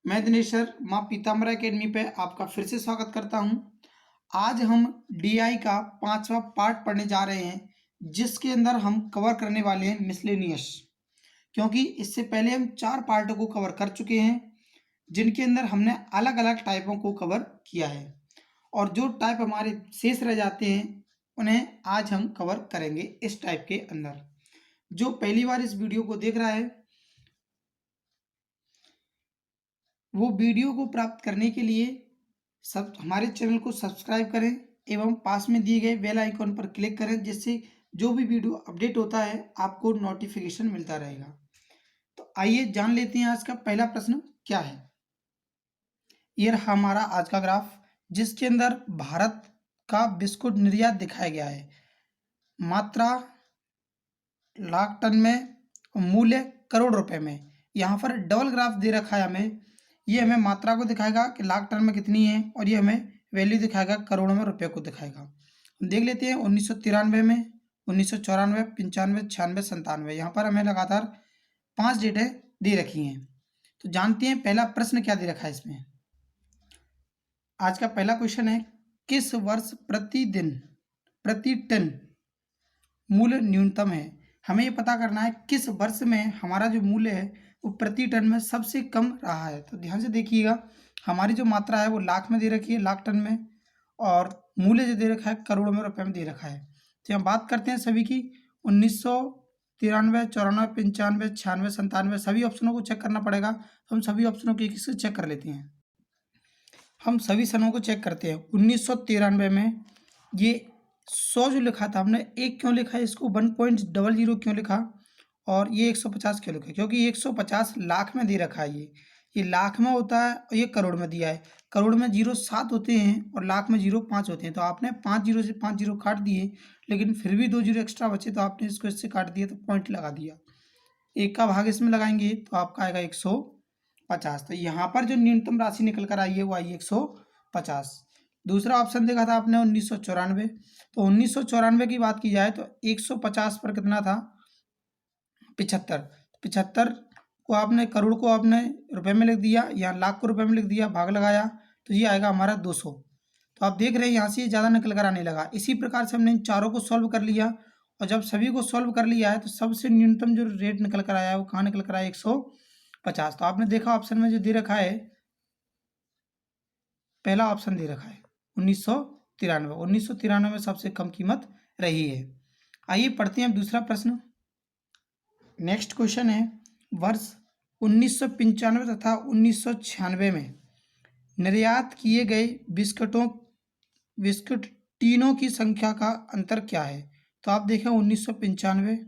मैं दिनेश सर माँ पीताम्बरा एकेडमी पे आपका फिर से स्वागत करता हूँ। आज हम डीआई का 5वां पार्ट पढ़ने जा रहे हैं, जिसके अंदर हम कवर करने वाले हैं मिसलेनियस। क्योंकि इससे पहले हम 4 पार्टों को कवर कर चुके हैं, जिनके अंदर हमने अलग-अलग टाइपों को कवर किया है और जो टाइप हमारे शेष रह जाते हैं, उन्हें आज हम कवर करेंगे इस टाइप के अंदर। जो पहली बार इस वीडियो को देख रहा है, वो वीडियो को प्राप्त करने के लिए सब हमारे चैनल को सब्सक्राइब करें एवं पास में दिए गए बेल आइकॉन पर क्लिक करें, जिससे जो भी वीडियो अपडेट होता है आपको नोटिफिकेशन मिलता रहेगा। तो आइए जान लेते हैं आज का पहला प्रश्न क्या है। ये रहा हमारा आज का ग्राफ, जिसके अंदर भारत का बिस्कुट निर्यात दिखाया गया है। मात्रा लाख टन में, मूल्य करोड़ रुपए में। यहाँ पर डबल ग्राफ दे रखा है हमें। ये हमें मात्रा को दिखाएगा कि लाख टन में कितनी है, और ये हमें वैल्यू दिखाएगा करोड़ों में रुपए को दिखाएगा। देख लेते हैं 1993 में, 1994, 95, 96, 97। यहाँ पर हमें लगातार 5 डेटें दे रखी हैं। तो जानते हैं पहला प्रश्न क्या दे रखा है इसमें। आज का पहला क्वेश्चन है, किस वर्ष प्रति टन मूल्य न्यूनतम है। हमें ये पता करना है किस वर्ष में हमारा जो मूल्य है वो प्रति टन में सबसे कम रहा है। तो ध्यान से देखिएगा, हमारी जो मात्रा है वो लाख में दे रखी है, लाख टन में, और मूल्य जो दे रखा है करोड़ों में रुपए में दे रखा है। तो हम बात करते हैं सभी की 1993, 94, 95, 96, 97 सभी ऑप्शनों को चेक करना पड़ेगा। तो हम सभी ऑप्शनों को एक से चेक कर लेते हैं। हम सभी सनों को चेक करते हैं। 1993 में ये 100 जो लिखा था हमने, एक क्यों लिखा है इसको 1.00 क्यों लिखा, और ये 150 क्यों लिखा, क्योंकि 150 लाख में दे रखा है। ये लाख में होता है और ये करोड़ में दिया है। करोड़ में 0 7 होते हैं और लाख में 0 5 होते हैं। तो आपने 5 0 से 5 0 काट दिए, लेकिन फिर भी 2 0 एक्स्ट्रा बचे, तो आपने इसको इससे काट दिया, तो पॉइंट लगा दिया। एक का भाग इसमें लगाएंगे तो आपका आएगा 150। तो यहाँ पर जो न्यूनतम राशि निकल कर आई है वो आई 150। दूसरा ऑप्शन देखा था आपने 1994। तो 1994 की बात की जाए तो 150 पर कितना था, 75। 75 को आपने, करोड़ को आपने रुपए में लिख दिया, यहाँ लाख को रुपए में लिख दिया, भाग लगाया, तो ये आएगा हमारा 200। तो आप देख रहे हैं यहाँ से ज़्यादा निकल कर आने लगा। इसी प्रकार से हमने इन चारों को सॉल्व कर लिया, और जब सभी को सॉल्व कर लिया है तो सबसे न्यूनतम जो रेट निकल कर आया है वो कहाँ निकल कर आया, 150। तो आपने देखा ऑप्शन में जो दे रखा है, पहला ऑप्शन दे रखा है 1993। 1993 में सबसे कम कीमत रही है। आइए पढ़ते हैं अब दूसरा प्रश्न। नेक्स्ट क्वेश्चन है, वर्ष 1995 तथा 1996 में निर्यात किए गए बिस्कुट टीनों की संख्या का अंतर क्या है। तो आप देखें 1995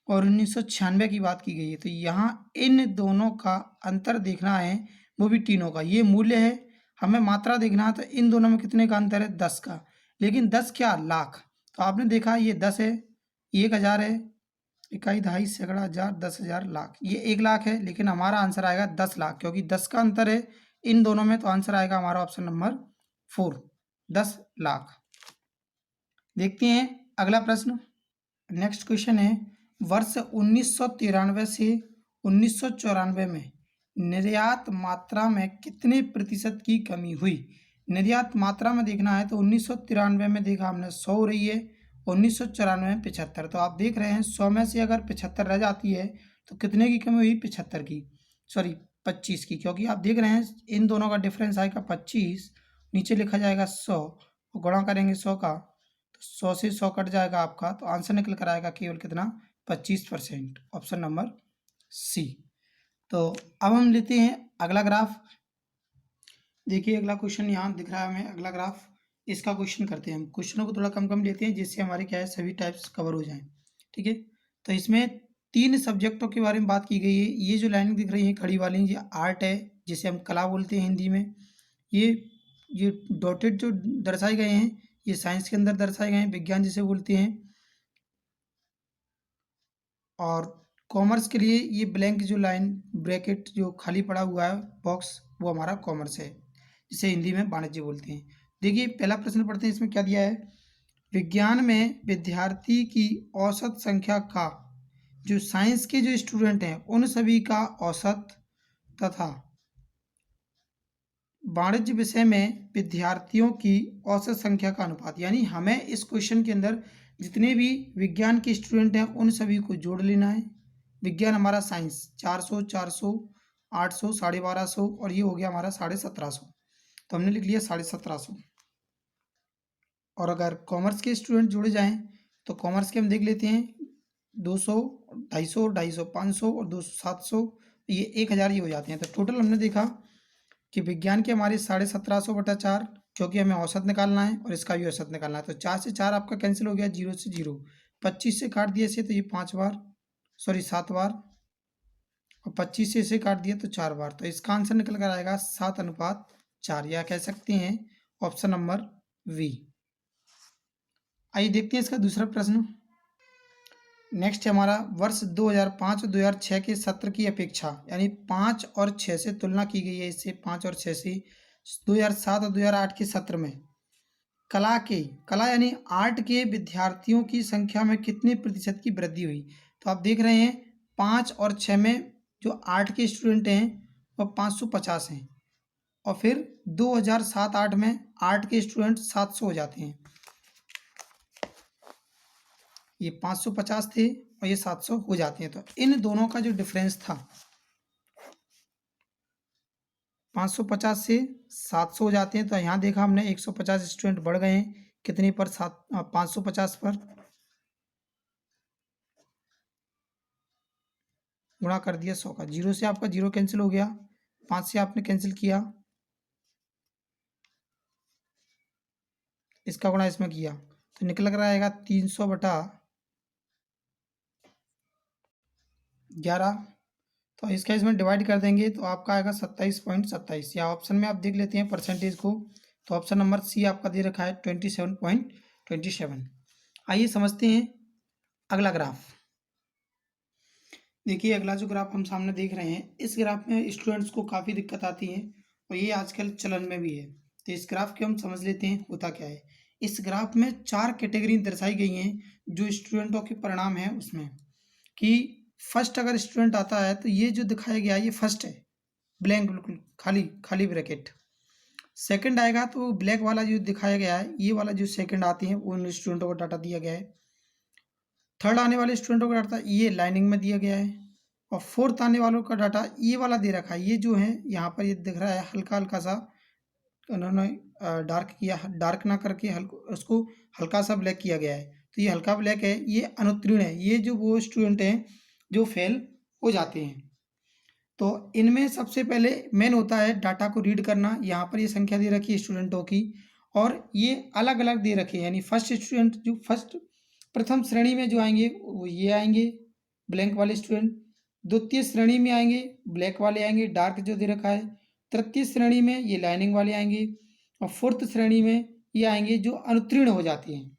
और 1996 की बात की गई है। तो यहाँ इन दोनों का अंतर देखना है, वो भी टीनों का। ये मूल्य है, हमें मात्रा देखना है, तो इन दोनों में कितने का अंतर है, 10 का। लेकिन 10 क्या, लाख। तो आपने देखा ये 10 है, 1000 है, इकाई, दहाई, सैकड़ा, हजार, 10,000, लाख। ये 1 लाख है, लेकिन हमारा आंसर आएगा 10 लाख, क्योंकि 10 का अंतर है इन दोनों में। तो आंसर आएगा हमारा ऑप्शन नंबर 4, 10 लाख। देखते हैं अगला प्रश्न। नेक्स्ट क्वेश्चन है, वर्ष 1993 से 1994 में निर्यात मात्रा में कितने प्रतिशत की कमी हुई। निर्यात मात्रा में देखना है तो 1993 में देखा हमने 100 हो रही है, 1994 में 75। तो आप देख रहे हैं 100 में से अगर 75 रह जाती है तो कितने की कमी हुई, 75 की, सॉरी 25 की, क्योंकि आप देख रहे हैं इन दोनों का डिफरेंस आएगा 25, नीचे लिखा जाएगा 100 और गुणा करेंगे 100 का, तो 100 से 100 कट जाएगा आपका, तो आंसर निकल कर आएगा केवल कितना, 25%, ऑप्शन नंबर सी। तो अब हम लेते हैं अगला ग्राफ। देखिए अगला क्वेश्चन यहाँ दिख रहा है हमें, अगला ग्राफ, इसका क्वेश्चन करते हैं हम। क्वेश्चनों को थोड़ा कम कम लेते हैं, जिससे हमारे क्या है सभी टाइप्स कवर हो जाएं, ठीक है। तो इसमें 3 सब्जेक्टों के बारे में बात की गई है। ये जो लाइन दिख रही है खड़ी वाली, ये आर्ट है, जिसे हम कला बोलते हैं हिंदी में। ये डॉटेड जो दर्शाए गए हैं ये साइंस के अंदर दर्शाए गए हैं, विज्ञान जिसे बोलते हैं। और कॉमर्स के लिए ये ब्लैंक जो लाइन, ब्रैकेट जो खाली पड़ा हुआ है बॉक्स, वो हमारा कॉमर्स है, जिसे हिंदी में वाणिज्य बोलते हैं। देखिए पहला प्रश्न पढ़ते हैं, इसमें क्या दिया है, विज्ञान में विद्यार्थी की औसत संख्या का, जो साइंस के जो स्टूडेंट हैं उन सभी का औसत तथा वाणिज्य विषय में विद्यार्थियों की औसत संख्या का अनुपात, यानी हमें इस क्वेश्चन के अंदर जितने भी विज्ञान के स्टूडेंट हैं उन सभी को जोड़ लेना है। विज्ञान हमारा साइंस 400, 400, 800, 1250 और ये हो गया हमारा 1750, तो हमने लिख लिया 1750। और अगर कॉमर्स के स्टूडेंट जुड़े जाएं तो कॉमर्स के हम देख लेते हैं 200, 250, 250, 500 और 200, 700, ये 1000 ये हो जाते हैं। तो टोटल हमने देखा कि विज्ञान के हमारे 1750/4, क्योंकि हमें औसत निकालना है और इसका भी औसत निकालना है। तो 4 से 4 आपका कैंसिल हो गया, 0 से 0, 25 से काट दिया इसे तो ये 5 बार, सॉरी 7 बार, और 25 से इसे काट दिया तो 4 बार। तो इसका आंसर निकल कर आएगा 7:4, या कह सकते हैं ऑप्शन नंबर वी। आइए देखते हैं इसका दूसरा प्रश्न। नेक्स्ट है हमारा वर्ष 2005 और 2006 के सत्र की अपेक्षा, यानी 5 और 6 से तुलना की गई है। इससे 5 और 6 से 2007 और 2008 के सत्र में कला यानी आर्ट के विद्यार्थियों की संख्या में कितने प्रतिशत की वृद्धि हुई। तो आप देख रहे हैं 5 और 6 में जो आर्ट के स्टूडेंट हैं वह 550 हैं, और फिर 2007-8 में आर्ट के स्टूडेंट 700 हो जाते हैं। ये 550 थे और ये 700 हो जाते हैं। तो इन दोनों का जो डिफरेंस था 550 से 700 हो जाते हैं। तो यहाँ देखा हमने 150 स्टूडेंट बढ़ गए हैं, कितने पर, 550 पर, गुणा कर दिया 100 का। 0 से आपका 0 कैंसिल हो गया, 5 से आपने कैंसिल किया, इसका गुणा इसमें किया तो निकल कर आएगा 300/11। तो इसका इसमें डिवाइड कर देंगे तो आपका आएगा 27.27, या ऑप्शन में आप देख लेते हैं परसेंटेज को। तो ऑप्शन नंबर सी आपका दे रखा है 27.27। आइए समझते हैं अगला ग्राफ। देखिए अगला जो ग्राफ हम सामने देख रहे हैं, इस ग्राफ में स्टूडेंट्स को काफ़ी दिक्कत आती है और ये आजकल चलन में भी है। तो इस ग्राफ के हम समझ लेते हैं होता क्या है। इस ग्राफ में 4 कैटेगरी दर्शाई गई हैं जो स्टूडेंटों के परिणाम है उसमें, कि फर्स्ट अगर स्टूडेंट आता है तो ये जो दिखाया गया है ये फर्स्ट है, ब्लैंक, बिल्कुल खाली खाली ब्रैकेट। सेकंड आएगा तो ब्लैक वाला जो दिखाया गया है, ये वाला जो सेकंड आते हैं उन स्टूडेंटों को डाटा दिया गया है। थर्ड आने वाले स्टूडेंटों का डाटा ये लाइनिंग में दिया गया है, और फोर्थ आने वालों का डाटा ये वाला दे रखा है। ये जो है यहाँ पर ये दिख रहा है हल्का हल्का सा, उन्होंने डार्क किया, डार्क ना करके उसको हल्का सा ब्लैक किया गया है। तो ये हल्का ब्लैक है, ये अनुत्तीर्ण है, ये जो वो स्टूडेंट हैं जो फेल हो जाते हैं। तो इनमें सबसे पहले मेन होता है डाटा को रीड करना। यहाँ पर ये संख्या दे रखी है स्टूडेंटों की, और ये अलग अलग दे रखे हैं, यानी फर्स्ट स्टूडेंट जो प्रथम श्रेणी में जो आएंगे वो ये आएंगे ब्लैंक वाले स्टूडेंट, द्वितीय श्रेणी में आएंगे ब्लैक वाले आएंगे डार्क जो दे रखा है, तृतीय श्रेणी में ये लाइनिंग वाले आएंगे, और फोर्थ श्रेणी में ये आएंगे जो अनुत्तीर्ण हो जाती हैं।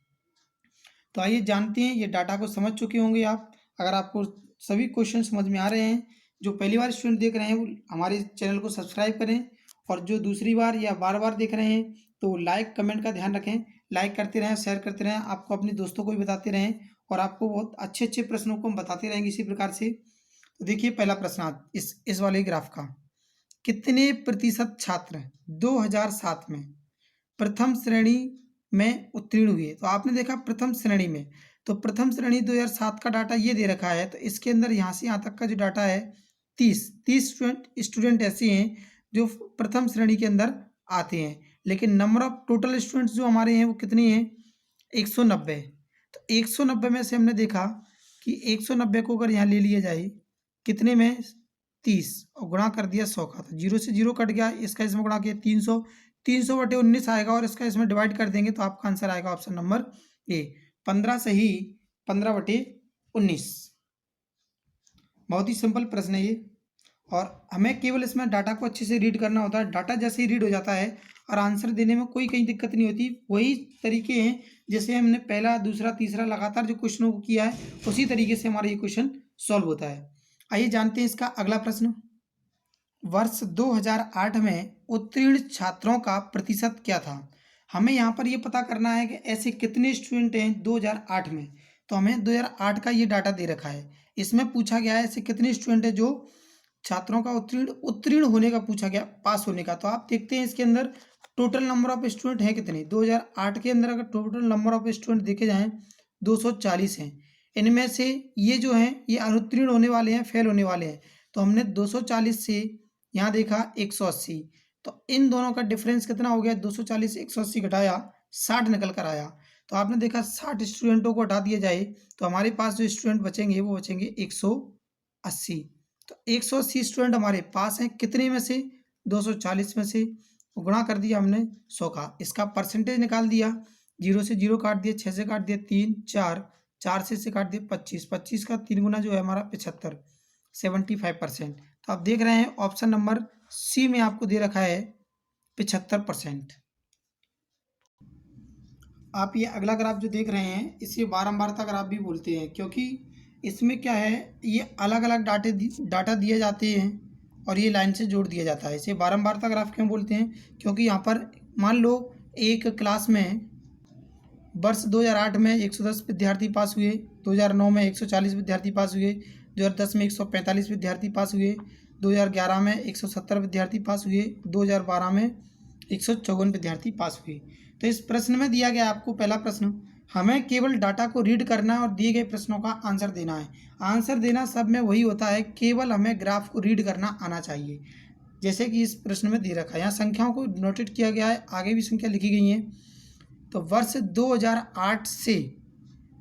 तो आइए जानते हैं, ये डाटा को समझ चुके होंगे आप। अगर आपको सभी क्वेश्चन समझ में आ रहे हैं, जो पहली बार स्टूडेंट देख रहे हैं वो हमारे चैनल को सब्सक्राइब करें, और जो दूसरी बार या बार बार देख रहे हैं तो लाइक कमेंट का ध्यान रखें, लाइक करते रहें, शेयर करते रहें, आपको अपने दोस्तों को भी बताते रहें, और आपको बहुत अच्छे अच्छे प्रश्नों को हम बताते रहेंगे इसी प्रकार से। तो देखिए पहला प्रश्न आज इस वाले ग्राफ का, कितने प्रतिशत छात्र 2007 में प्रथम श्रेणी में उत्तीर्ण हुए। तो आपने देखा प्रथम श्रेणी में, तो प्रथम श्रेणी 2007 का डाटा ये दे रखा है। तो इसके अंदर यहाँ से यहाँ तक का जो डाटा है 30 स्टूडेंट ऐसे हैं जो प्रथम श्रेणी के अंदर आते हैं, लेकिन नंबर ऑफ टोटल स्टूडेंट्स जो हमारे हैं वो कितने हैं, 190। तो 190 में से हमने देखा कि 190 को अगर यहाँ ले लिया जाए कितने में, 30, और गुणा कर दिया 100 का, तो 0 से 0 कट गया, इसका इसमें गुणा किया 300, 300/19 आएगा, और इसका इसमें डिवाइड कर देंगे तो आपका आंसर आएगा ऑप्शन नंबर ए, 15 से ही 15/19। बहुत ही सिंपल प्रश्न है ये, और हमें केवल इसमें डाटा को अच्छे से रीड करना होता है। डाटा जैसे ही रीड हो जाता है और आंसर देने में कोई कहीं दिक्कत नहीं होती। वही तरीके हैं जैसे हमने पहला दूसरा तीसरा लगातार जो क्वेश्चनों को किया है उसी तरीके से हमारा ये क्वेश्चन सॉल्व होता है। आइए जानते हैं इसका अगला प्रश्न। वर्ष 2008 में उत्तीर्ण छात्रों का प्रतिशत क्या था। हमें यहाँ पर ये पता करना है कि ऐसे कितने स्टूडेंट हैं 2008 में। तो हमें 2008 का ये डाटा दे रखा है, इसमें पूछा गया है ऐसे कितने स्टूडेंट हैं जो छात्रों का उत्तीर्ण होने का पूछा गया, पास होने का। तो आप देखते हैं इसके अंदर टोटल नंबर ऑफ स्टूडेंट हैं कितने। 2008 के अंदर अगर टोटल नंबर ऑफ स्टूडेंट देखे जाएँ 240 हैं। इनमें से ये जो हैं ये अनुत्तीर्ण होने वाले हैं, फेल होने वाले हैं। तो हमने 240 से यहाँ देखा 180, तो इन दोनों का डिफरेंस कितना हो गया, 240 से 180 घटाया 60 निकल कर आया। तो आपने देखा 60 स्टूडेंटों को हटा दिया जाए तो हमारे पास जो स्टूडेंट बचेंगे वो बचेंगे 180। तो 180 स्टूडेंट हमारे पास हैं कितने में से, 240 में से। गुणा कर दिया हमने 100 का, इसका परसेंटेज निकाल दिया, 0 से 0 काट दिया, 6 से काट दिया 3, 4 से काट दिया 25, 25 का 3 गुना जो है हमारा 75, 75%। तो आप देख रहे हैं ऑप्शन नंबर सी में आपको दे रखा है 75%। आप ये अगला ग्राफ जो देख रहे हैं इसे बारंबारता ग्राफ भी बोलते हैं, क्योंकि इसमें क्या है, ये अलग अलग डाटा दिए जाते हैं और ये लाइन से जोड़ दिया जाता है। इसे बारंबारता ग्राफ क्यों बोलते हैं, क्योंकि यहाँ पर मान लो एक क्लास में वर्ष 2008 में 110 विद्यार्थी पास हुए, 2009 में 140 विद्यार्थी पास हुए, 2010 में 145 विद्यार्थी पास हुए, 2011 में 170 विद्यार्थी पास हुए, 2012 में 154 विद्यार्थी पास हुए। तो इस प्रश्न में दिया गया आपको पहला प्रश्न, हमें केवल डाटा को रीड करना है और दिए गए प्रश्नों का आंसर देना है। आंसर देना सब में वही होता है, केवल हमें ग्राफ को रीड करना आना चाहिए। जैसे कि इस प्रश्न में दे रखा है, यहाँ संख्याओं को नोटेट किया गया है, आगे भी संख्या लिखी गई है। तो वर्ष 2008 से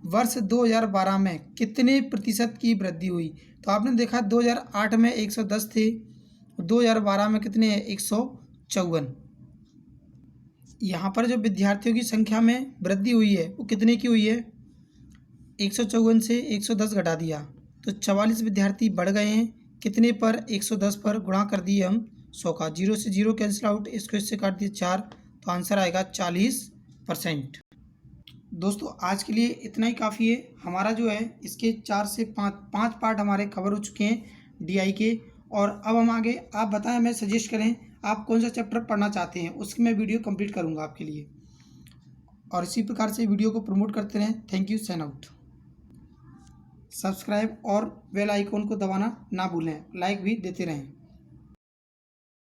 वर्ष 2012 में कितने प्रतिशत की वृद्धि हुई। तो आपने देखा 2008 में 110 थे, 2012 में कितने हैं, 154। यहाँ पर जो विद्यार्थियों की संख्या में वृद्धि हुई है वो कितने की हुई है, 154 से 110 घटा दिया तो 44 विद्यार्थी बढ़ गए हैं, कितने पर, 110 पर। गुणा कर दिए हम 100 का, 0 से 0 कैंसिल आउट, इसको इससे काट दिए 4, तो आंसर आएगा 40%। दोस्तों आज के लिए इतना ही काफ़ी है। हमारा जो है इसके 4 से 5 पार्ट हमारे कवर हो चुके हैं DI के। और अब हम आगे, आप बताएं, हमें सजेस्ट करें आप कौन सा चैप्टर पढ़ना चाहते हैं, उसकी मैं वीडियो कंप्लीट करूंगा आपके लिए। और इसी प्रकार से वीडियो को प्रमोट करते रहें। Thank you, sign out. Subscribe और बेल आइकॉन को दबाना ना भूलें, लाइक भी देते रहें।